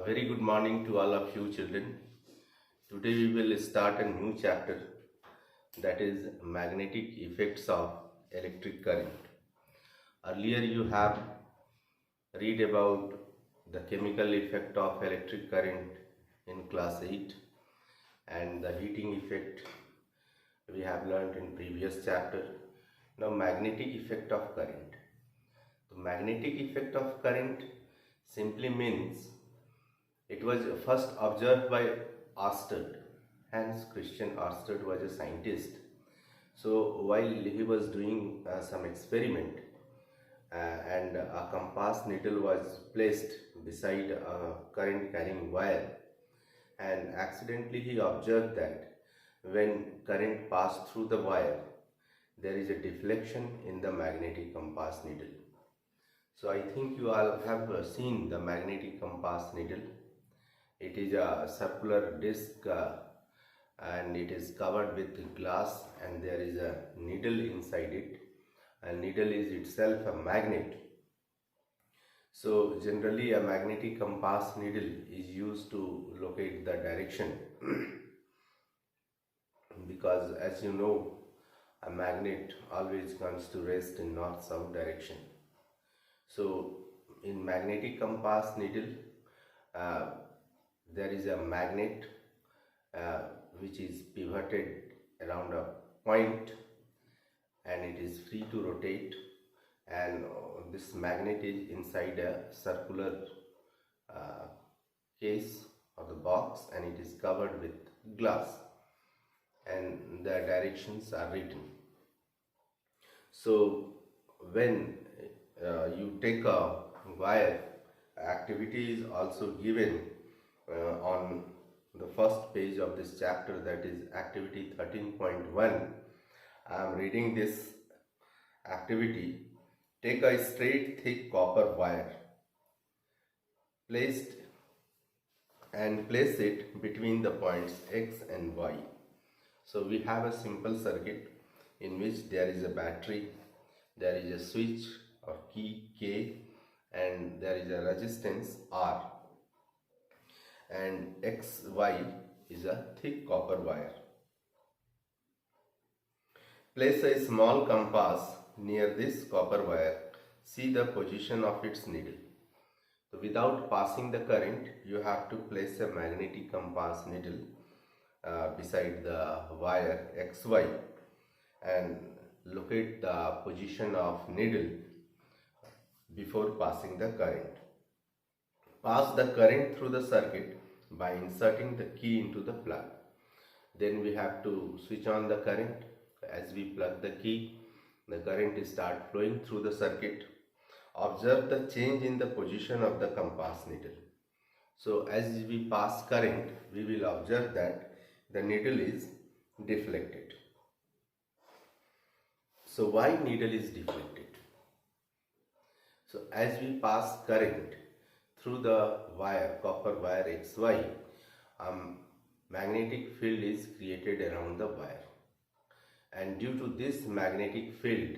Very good morning to all of you children. Today we will start a new chapter, that is magnetic effects of electric current. Earlier you have read about the chemical effect of electric current in class 8, and the heating effect we have learned in previous chapter. Now magnetic effect of current. The magnetic effect of current simply means it was first observed by Ørsted. Hans Christian Ørsted was a scientist. So while he was doing some experiment and a compass needle was placed beside a current carrying wire, and accidentally he observed that when current passed through the wire, there is a deflection in the magnetic compass needle. So I think you all have seen the magnetic compass needle. It is a circular disc and it is covered with glass, and there is a needle inside it, and needle is itself a magnet. So generally a magnetic compass needle is used to locate the direction because, as you know, a magnet always comes to rest in north-south direction. So in magnetic compass needle there is a magnet which is pivoted around a point, and it is free to rotate, and this magnet is inside a circular case of the box, and it is covered with glass, and the directions are written. So when you take a wire, activity is also given on the first page of this chapter, that is activity 13.1. I am reading this activity. Take a straight thick copper wire, place it between the points X and Y. So we have a simple circuit in which there is a battery, there is a switch or key K, and there is a resistance R, and XY is a thick copper wire. Place a small compass near this copper wire. See the position of its needle. So without passing the current, you have to place a magnetic compass needle beside the wire XY and locate the position of needle before passing the current. Pass the current through the circuit by inserting the key into the plug. Then we have to switch on the current. As we plug the key, the current start flowing through the circuit. Observe the change in the position of the compass needle. So as we pass current, we will observe that the needle is deflected. So why needle is deflected? So as we pass current through the wire, copper wire XY, magnetic field is created around the wire, and due to this magnetic field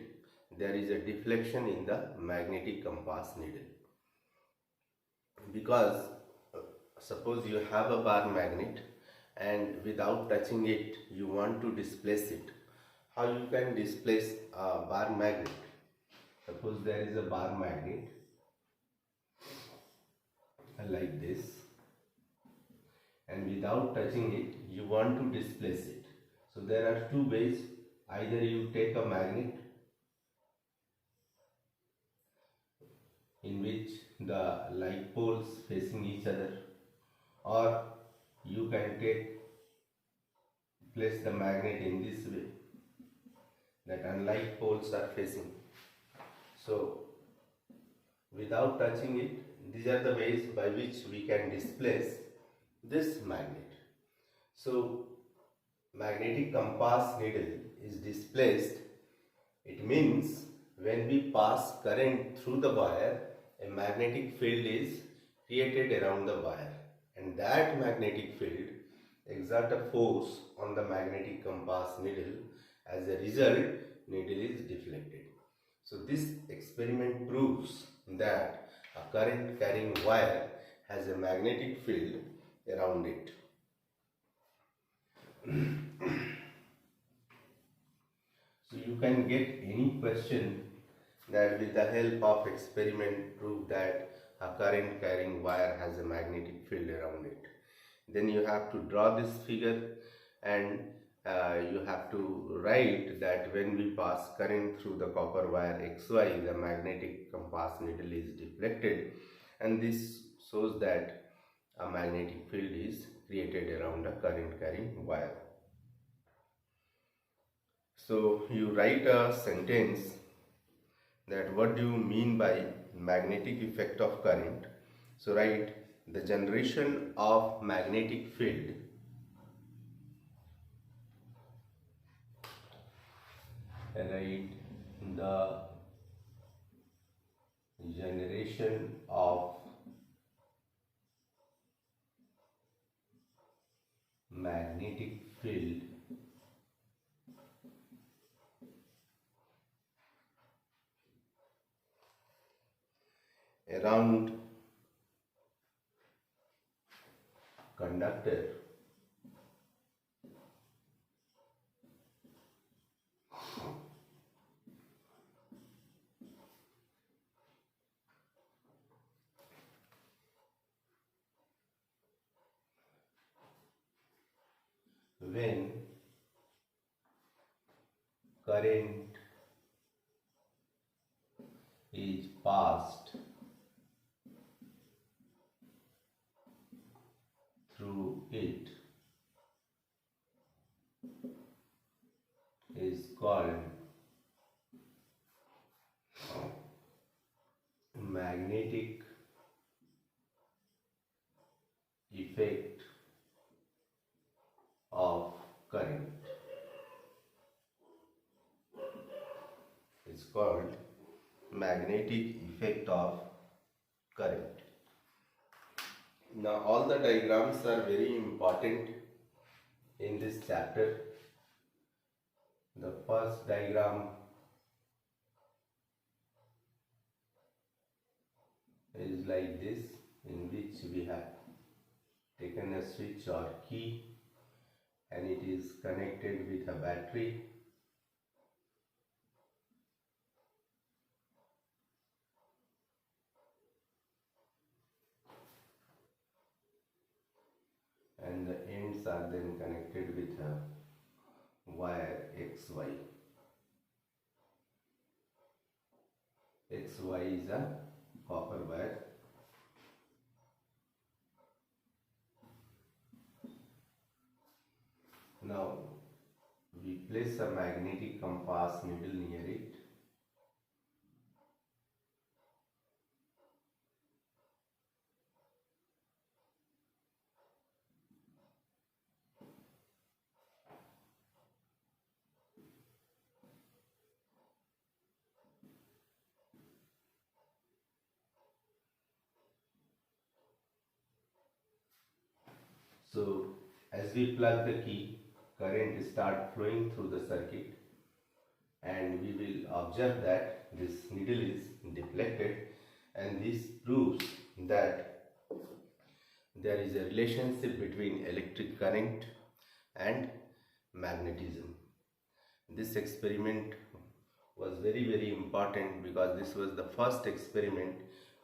there is a deflection in the magnetic compass needle. Because suppose you have a bar magnet and without touching it you want to displace it. How you can displace a bar magnet? Suppose there is a bar magnet like this, and without touching it you want to displace it. So there are two ways. Either you take a magnet in which the like poles facing each other, or you can place the magnet in this way that unlike poles are facing. So without touching it, these are the ways by which we can displace this magnet. So magnetic compass needle is displaced. It means when we pass current through the wire, a magnetic field is created around the wire, and that magnetic field exerts a force on the magnetic compass needle. As a result, needle is deflected. So this experiment proves that a current carrying wire has a magnetic field around it. So you can get any question that with the help of experiment prove that a current carrying wire has a magnetic field around it. Then you have to draw this figure, and you have to write that when we pass current through the copper wire XY, the magnetic compass needle is deflected, and this shows that a magnetic field is created around a current carrying wire. So you write a sentence that what do you mean by magnetic effect of current. So write the generation of magnetic field the generation of magnetic field around conductor when current is passed through it is called magnetic effect of current. It's called magnetic effect of current. Now all the diagrams are very important in this chapter. The first diagram is like this, in which we have taken a switch or key and it is connected with a battery. And the ends are then connected with a wire XY. XY is a copper wire. Now we place a magnetic compass needle near it. So as we plug the key, current start flowing through the circuit, and we will observe that this needle is deflected, and this proves that there is a relationship between electric current and magnetism. This experiment was very important because this was the first experiment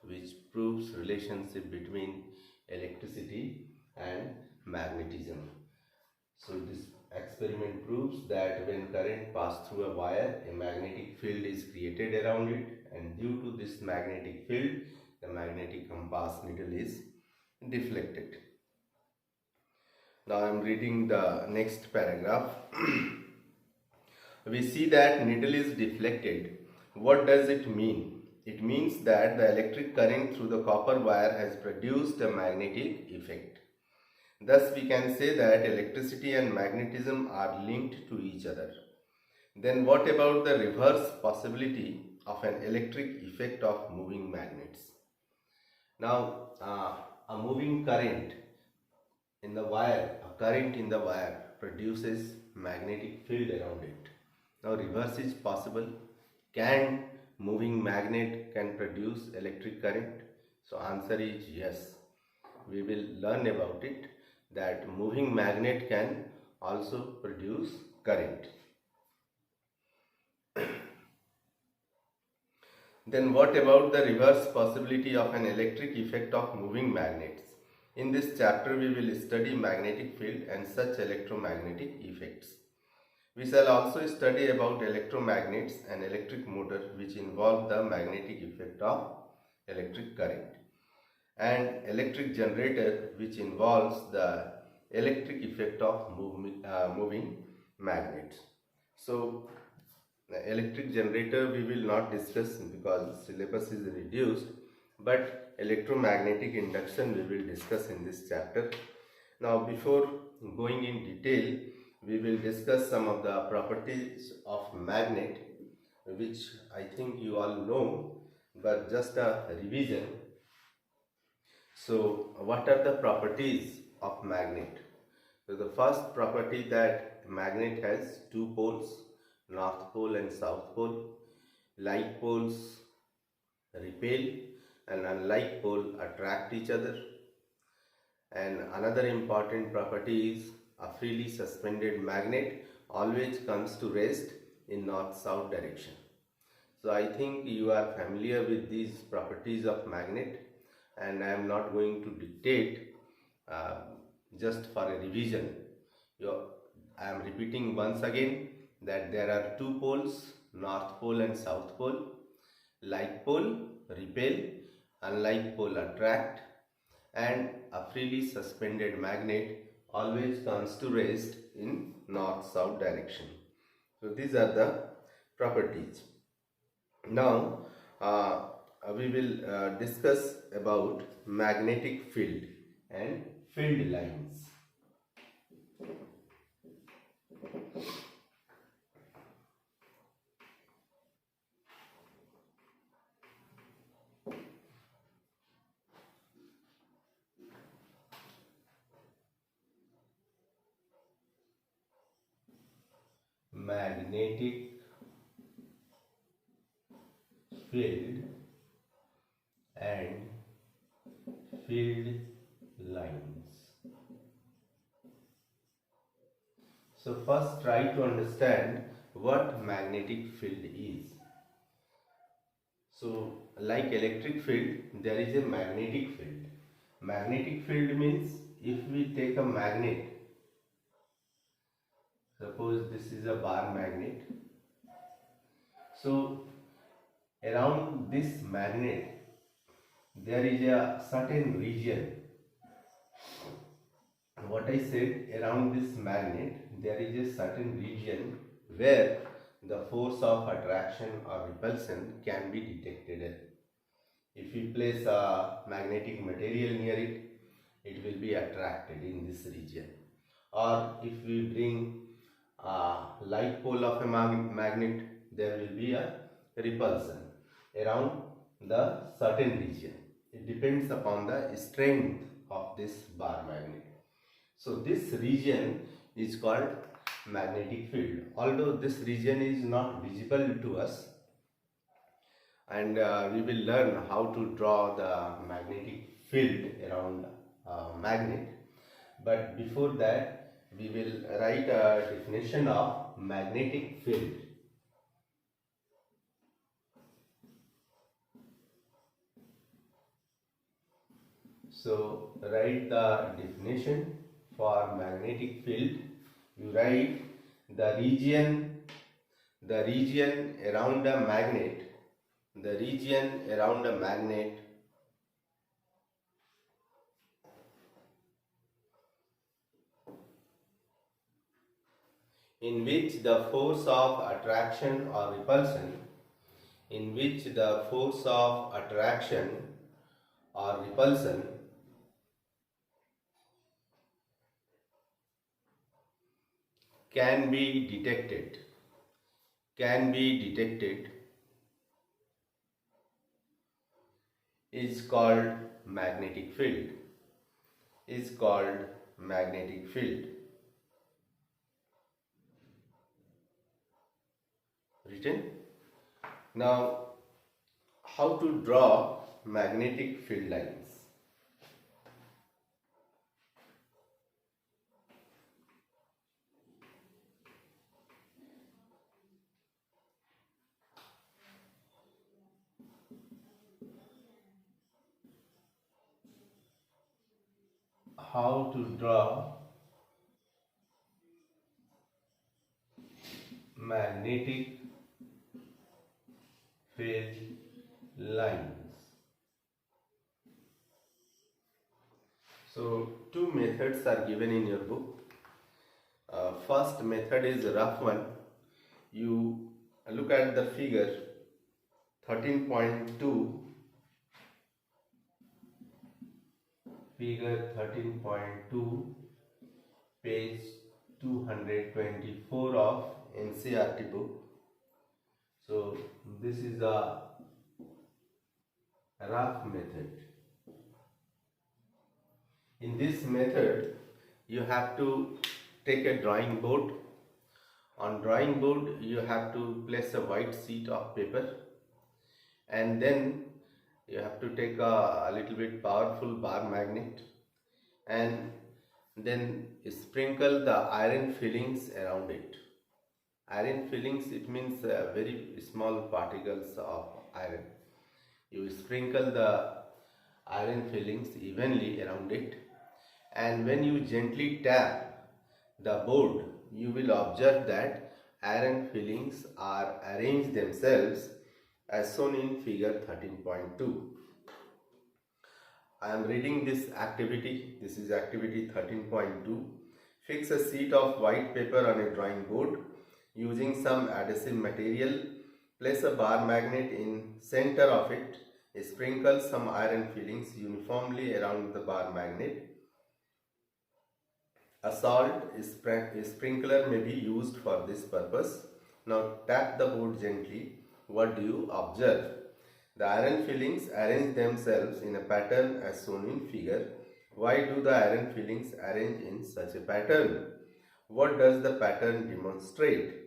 which proves relationship between electricity and magnetism. So this experiment proves that when current passes through a wire, a magnetic field is created around it, and due to this magnetic field, the magnetic compass needle is deflected. Now I am reading the next paragraph. We see that needle is deflected. What does it mean? It means that the electric current through the copper wire has produced a magnetic effect. Thus we can say that electricity and magnetism are linked to each other. Then what about the reverse possibility of an electric effect of moving magnets? Now a moving current in the wire, a current in the wire produces magnetic field around it. Now reverse is possible. Can moving magnet can produce electric current? So answer is yes. we will learn about it, that moving magnet can also produce current. Then what about the reverse possibility of an electric effect of moving magnets? In this chapter we will study magnetic field and such electromagnetic effects. We shall also study about electromagnets and electric motor which involve the magnetic effect of electric current, and electric generator which involves the electric effect of moving magnets. So the electric generator we will not discuss because syllabus is reduced, but electromagnetic induction we will discuss in this chapter. Now before going in detail, we will discuss some of the properties of magnet which I think you all know, but just a revision. So what are the properties of magnet? So the first property, that magnet has two poles, north pole and south pole. Like poles repel and unlike pole attract each other. And another important property is a freely suspended magnet always comes to rest in north-south direction. So I think you are familiar with these properties of magnet, and I am not going to dictate, just for a revision. I am repeating once again that there are two poles, north pole and south pole. Like pole repel, unlike pole attract, and a freely suspended magnet always comes to rest in north-south direction. So these are the properties. Now we will discuss about magnetic field and field lines. Magnetic field and field lines. So first try to understand what magnetic field is. So like electric field, there is a magnetic field. Magnetic field means if we take a magnet, suppose this is a bar magnet, so around this magnet there is a certain region. What I said, around this magnet there is a certain region where the force of attraction or repulsion can be detected. If we place a magnetic material near it, it will be attracted in this region. Or if we bring a like pole of a magnet, there will be a repulsion around the certain region. It depends upon the strength of this bar magnet. So this region is called magnetic field. Although this region is not visible to us, and we will learn how to draw the magnetic field around a magnet. But before that, we will write a definition of magnetic field. So write the definition for magnetic field. You write the region around a magnet, in which the force of attraction or repulsion can be detected is called magnetic field. Written. Now, how to draw magnetic field lines? how to draw magnetic field lines. So two methods are given in your book. First method is rough one. You look at the figure 13.2, figure 13.2, page 224 of NCERT book. So this is a rough method. In this method, you have to take a drawing board. On drawing board, you have to place a white sheet of paper, and then you have to take a little bit powerful bar magnet, and then sprinkle the iron fillings around it. Iron fillings, it means very small particles of iron. You sprinkle the iron fillings evenly around it, and when you gently tap the board, you will observe that iron fillings are arranged themselves as shown in figure 13.2. I am reading this activity. This is activity 13.2. Fix a sheet of white paper on a drawing board using some adhesive material. Place a bar magnet in center of it. Sprinkle some iron fillings uniformly around the bar magnet. A salt sprinkler may be used for this purpose. Now tap the board gently. What do you observe? The iron fillings arrange themselves in a pattern as shown in figure. Why do the iron fillings arrange in such a pattern? What does the pattern demonstrate?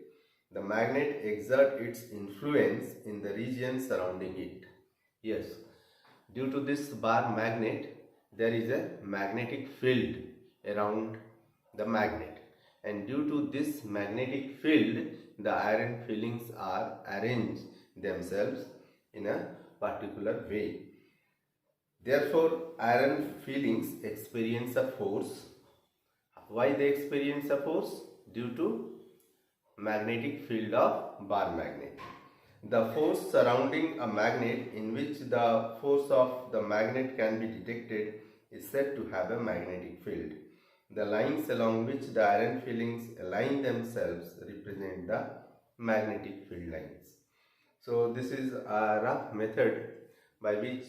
The magnet exerts its influence in the region surrounding it. Yes, due to this bar magnet, there is a magnetic field around the magnet, and due to this magnetic field, the iron fillings are arranged themselves in a particular way. Therefore, iron fillings experience a force. Why they experience a force? Due to magnetic field of bar magnet. The force surrounding a magnet in which the force of the magnet can be detected is said to have a magnetic field. The lines along which the iron fillings align themselves represent the magnetic field lines. So this is a rough method by which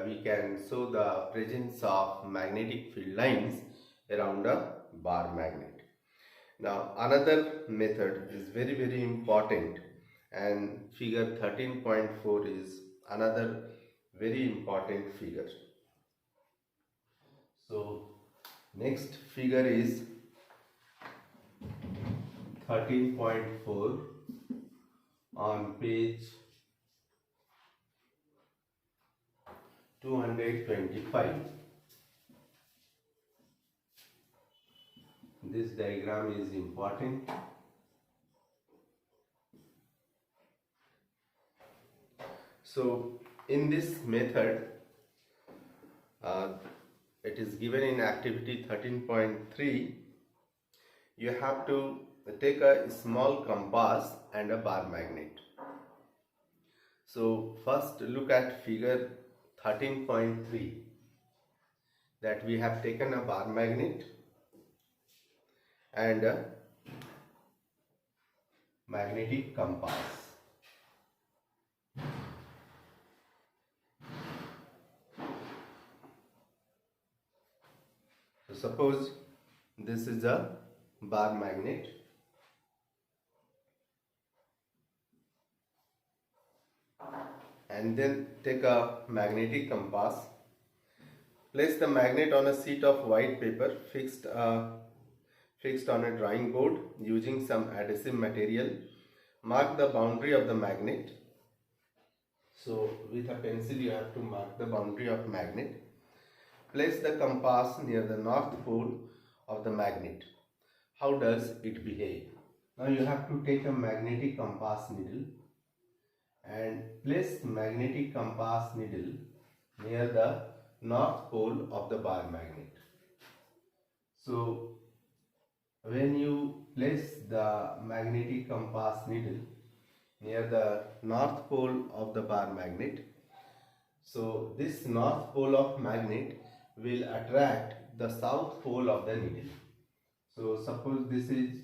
we can show the presence of magnetic field lines around a bar magnet. Now another method is very important, and figure 13.4 is another very important figure. So next figure is 13.4 on page 225. This diagram is important. So in this method, it is given in activity 13.3. You have to take a small compass and a bar magnet. So first look at figure 13.3, that we have taken a bar magnet and a magnetic compass. So suppose this is a bar magnet, and then take a magnetic compass. Place the magnet on a sheet of white paper fixed on a drawing board using some adhesive material. Mark the boundary of the magnet. So with a pencil you have to mark the boundary of magnet. Place the compass near the north pole of the magnet. How does it behave? Now you have to take a magnetic compass needle and place magnetic compass needle near the north pole of the bar magnet. So when you place the magnetic compass needle near the north pole of the bar magnet, so this north pole of magnet will attract the south pole of the needle. So suppose this is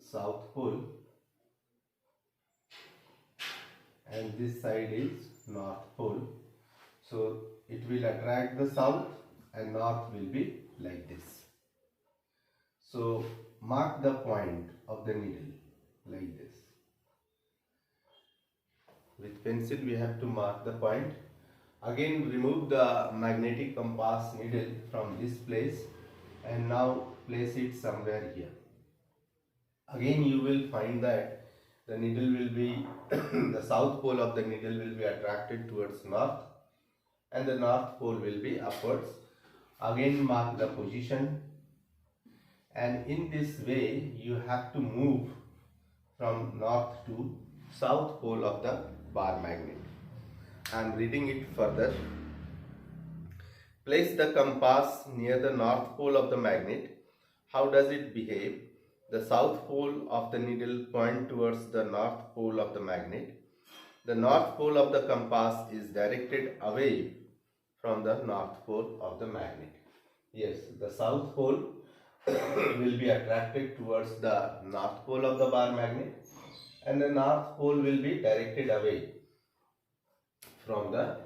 south pole and this side is north pole. So it will attract the south and north will be like this. So mark the point of the needle like this. With pencil we have to mark the point. Again remove the magnetic compass needle from this place and now place it somewhere here. Again you will find that the needle will be the south pole of the needle will be attracted towards north and the north pole will be upwards. Again mark the position, and in this way you have to move from north to south pole of the bar magnet. I am reading it further. Place the compass near the north pole of the magnet. How does it behave? The south pole of the needle point towards the north pole of the magnet. The north pole of the compass is directed away from the north pole of the magnet. Yes, the south pole will be attracted towards the north pole of the bar magnet and the north pole will be directed away from the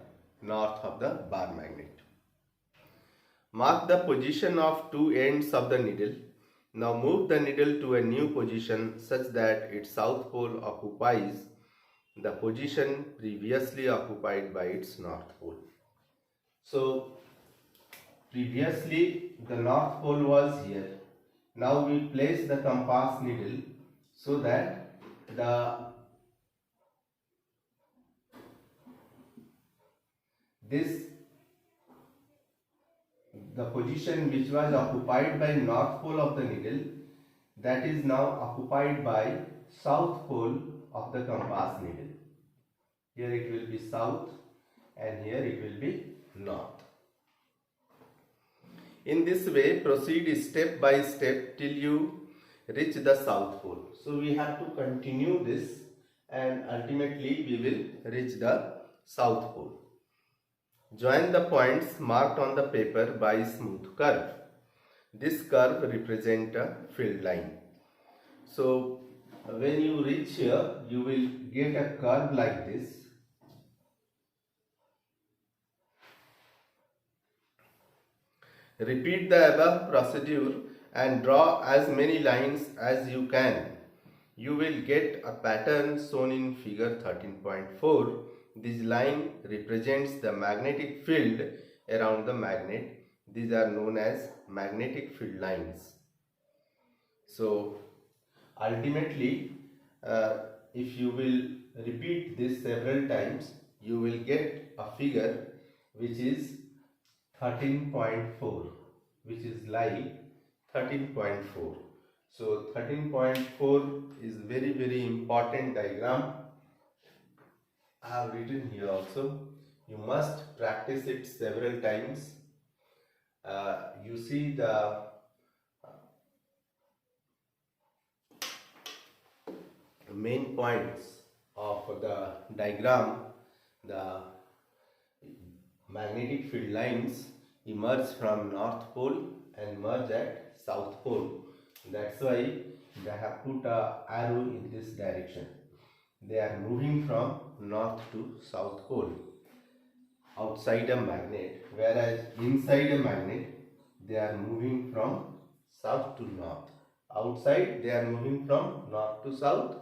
north of the bar magnet. Mark the position of two ends of the needle. Now move the needle to a new position such that its south pole occupies the position previously occupied by its north pole. So previously the north pole was here. Now we place the compass needle so that the position which was occupied by north pole of the needle, that is now occupied by south pole of the compass needle. Here it will be south and here it will be north. In this way proceed step by step till you reach the south pole. So we have to continue this and ultimately we will reach the south pole. Join the points marked on the paper by a smooth curve. This curve represents a field line. So when you reach here, you will get a curve like this. Repeat the above procedure and draw as many lines as you can. You will get a pattern shown in figure 13.4. This line represents the magnetic field around the magnet. These are known as magnetic field lines. So ultimately, if you will repeat this several times, you will get a figure which is 13.4, which is like 13.4. So 13.4 is very important diagram. I have written here also. You must practice it several times. You see the main points of the diagram. The magnetic field lines emerge from north pole and merge at south pole. That's why they have put a arrow in this direction. They are moving from north to south pole outside a magnet, whereas inside a magnet they are moving from south to north. Outside they are moving from north to south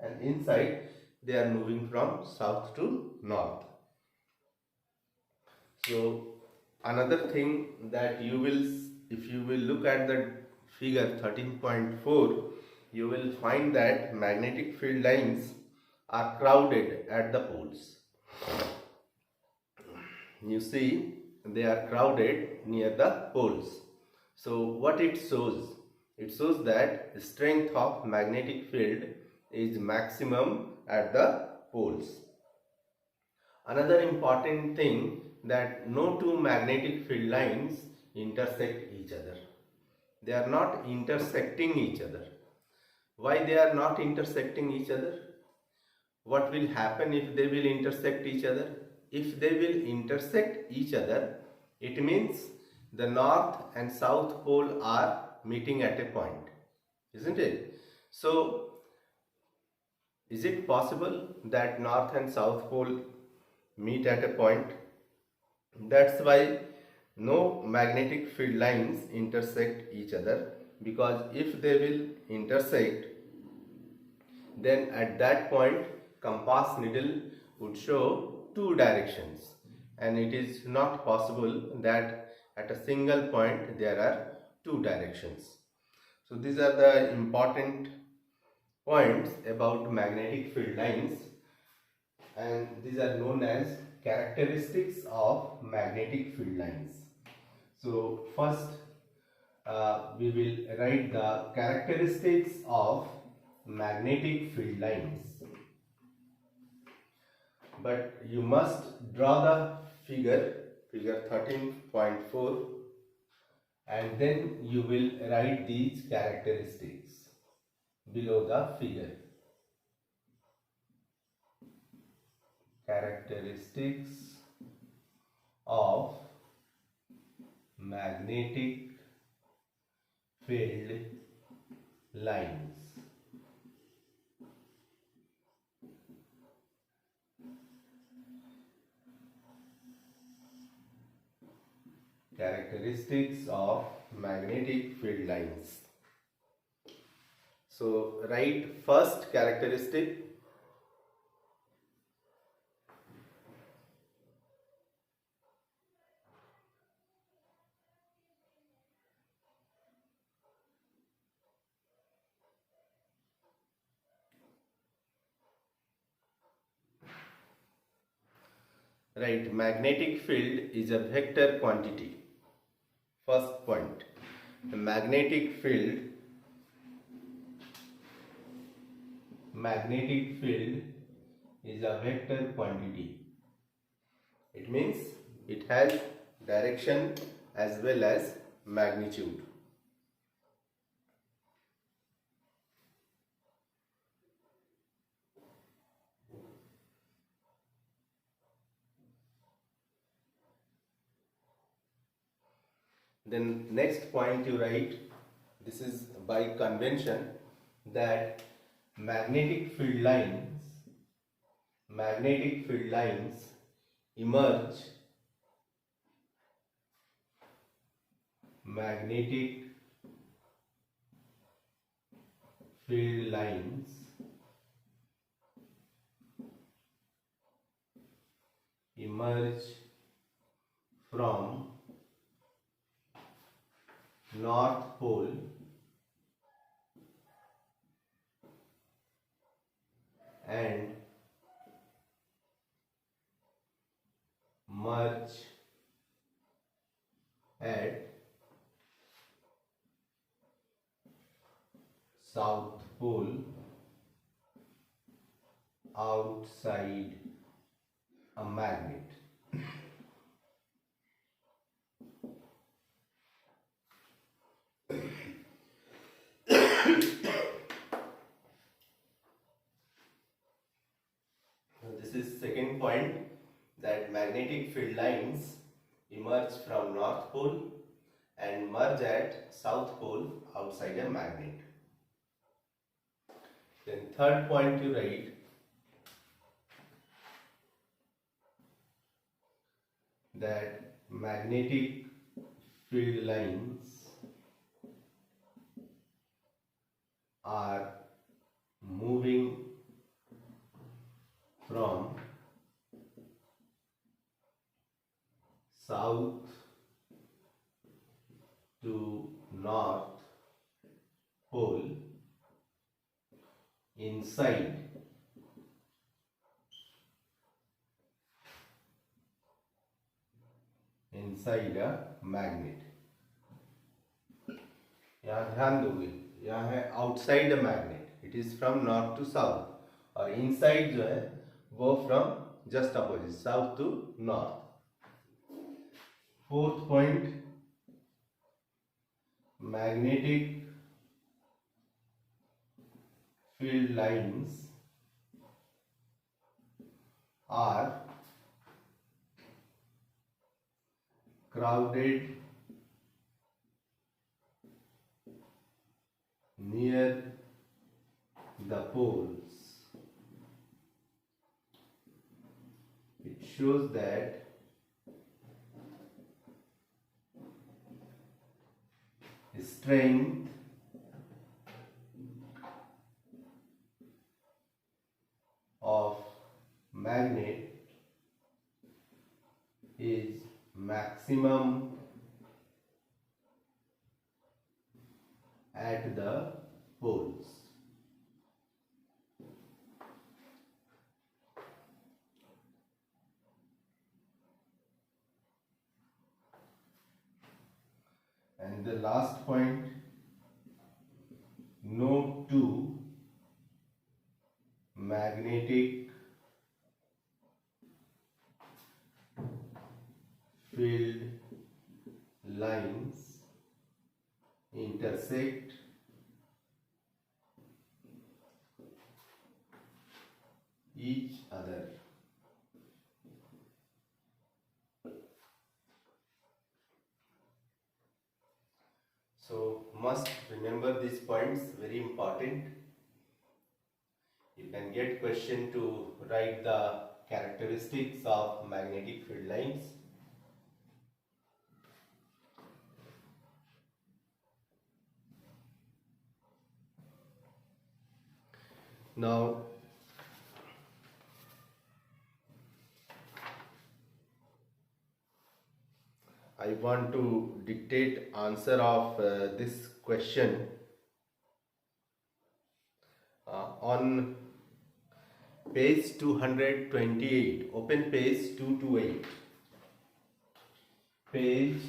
and inside they are moving from south to north. So another thing that you will, if you will look at the figure 13.4, you will find that magnetic field lines are crowded at the poles. You see, they are crowded near the poles. So what it shows? It shows that the strength of magnetic field is maximum at the poles. Another important thing, that no two magnetic field lines intersect each other. they are not intersecting each other. Why they are not intersecting each other? What will happen if they will intersect each other? If they will intersect each other, it means the north and south pole are meeting at a point, isn't it? So, is it possible that north and south pole meet at a point? That's why no magnetic field lines intersect each other, because if they will intersect, then at that point compass needle would show two directions, and it is not possible that at a single point there are two directions. So these are the important points about magnetic field lines, and these are known as characteristics of magnetic field lines. So first we will write the characteristics of magnetic field lines, but you must draw the figure 13.4, and then you will write these characteristics below the figure. Characteristics of magnetic field lines. Characteristics of magnetic field lines. So write first characteristic. Right, magnetic field is a vector quantity. First point, the magnetic field is a vector quantity. It means it has direction as well as magnitude. Then next point you write, this is by convention, that magnetic field lines emerge magnetic field lines emerge from North Pole and merge at South Pole outside a magnet. This is second point, that magnetic field lines emerge from North Pole and merge at South Pole outside a magnet. Then third point you write, that magnetic field lines are moving from south to north pole inside a magnet. यहाँ ध्यान दोगे, यहाँ है outside a magnet, it is from north to south, और inside जो है वो from just opposite, south to north. Fourth point, magnetic field lines are crowded near the poles. It shows that strength of magnet is maximum at the poles. And the last point, no two magnetic field lines intersect each other. So must remember these points, very important. You can get question to write the characteristics of magnetic field lines. Now I want to dictate answer of this question on page 228. Open page 228. Page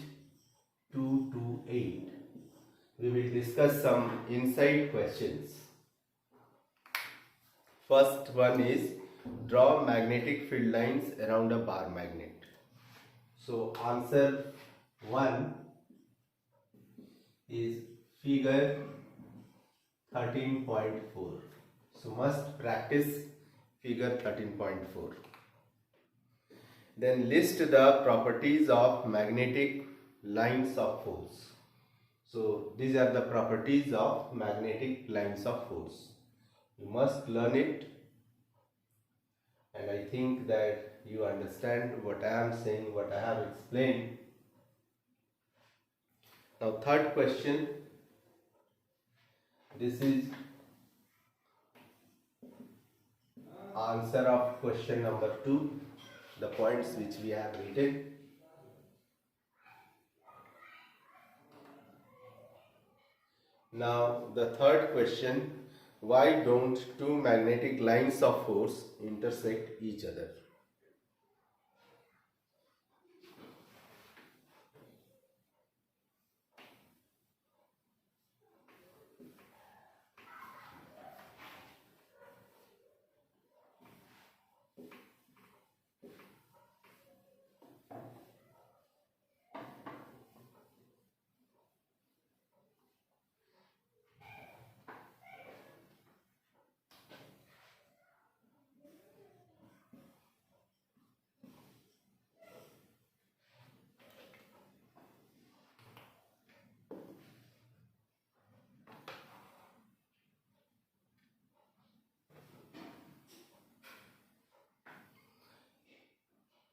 228. We will discuss some inside questions. First one is draw magnetic field lines around a bar magnet. So answer 1 is figure 13.4. So must practice figure 13.4. Then list the properties of magnetic lines of force. So these are the properties of magnetic lines of force. You must learn it, and I think that you understand what I am saying, what I have explained. Now third question, this is answer of question number 2, the points which we have written. Now the third question, why don't two magnetic lines of force intersect each other?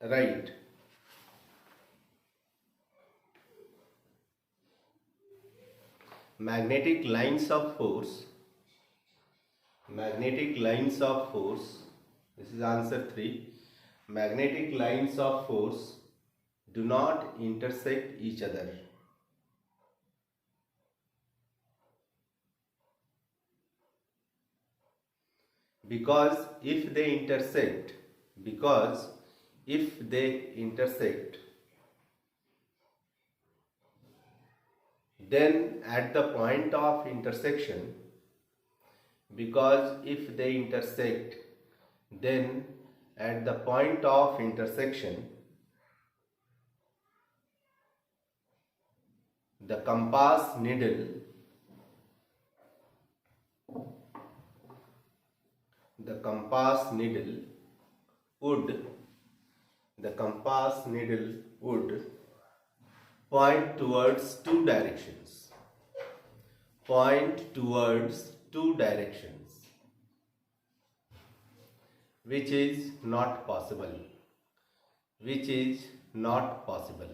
Right. Magnetic lines of force. Magnetic lines of force. This is answer 3. Magnetic lines of force do not intersect each other. Because if they intersect, then at the point of intersection, then at the point of intersection, the compass needle the compass needle would point towards two directions. Which is not possible.